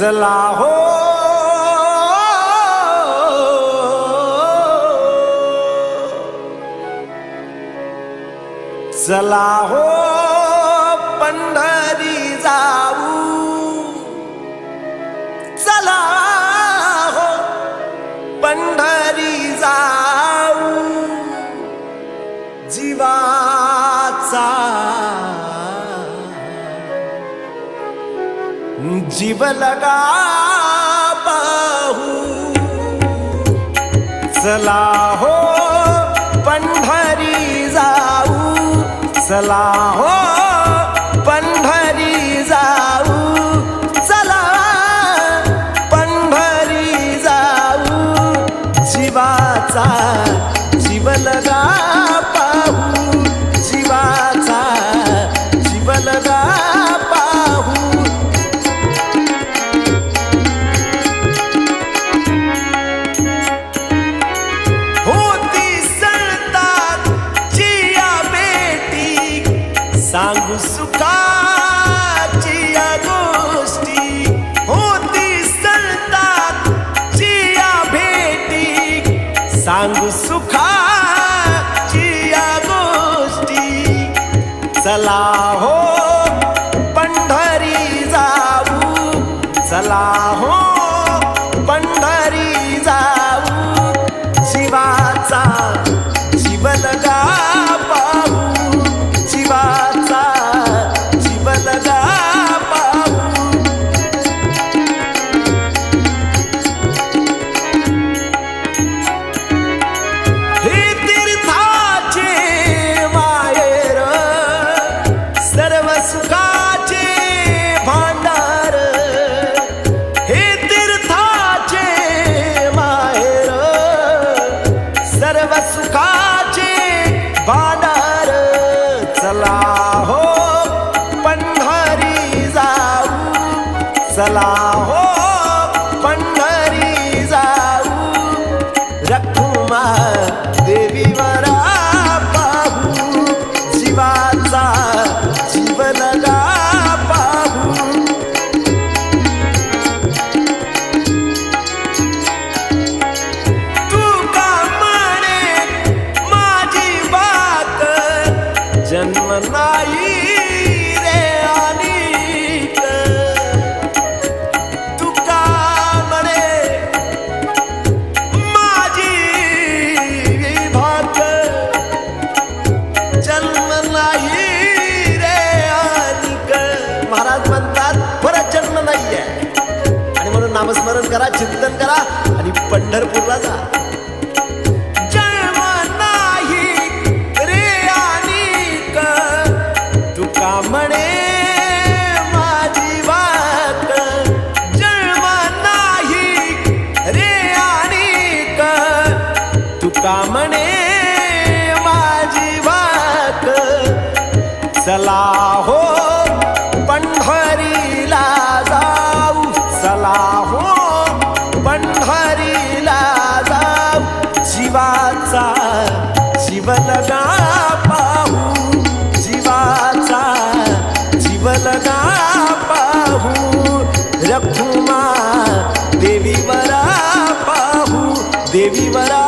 चला हो चला हो पंढरी जाऊ, चला हो पंढरी जाऊ, जीवाचा जीव लगा पाहू, चला हो पंढरी जाऊ, चला हो पंढरी जाऊ, चला पंढरी जाऊ, जीवाचा जीव लगा पाहू, जीवाचा जीव लगा पाहू. सांगू सुखाची या गोष्टी, होती सळताची या भेटी, सांगू सुखाची या गोष्टी, चला हो पंढरी जाऊ, चला हो पंढरी जाऊ, जीवाचा जीव लगा पाहू, जीवाचा जीव लगा पाहू. हे तीर्थाचे माहेर, सर्व सुखाचे भांडार, हे तीर्थाचे माहेर, सर्व सुखाचे भांडार, चला हो पंढरी जाऊ, चला हो पंढरी जाऊ, रखुमा देवीवरा पाहू, जीवाचा जीव लगा पाहू. तुका म्हणे माझी बात जन्म नाही रे अनिक, तुका म्हणे माझी भात जन्म नाही रे अनिक. महाराज म्हणतात परत जन्म नाहीये, आणि म्हणून नामस्मरण करा, चिंतन करा आणि पंढरपूरला जा. म्हणे माझी बात जन्म नाही रे अनिक, तुका म्हणे माझी बात, चला हो पंढरीला जाऊ, चला हो पंढरीला जाऊ, जीवाचा जीव लगा पाहू, जीवाचा जीव लगा पाहू, रखुमा देवीवरा पाहू, देवीवरा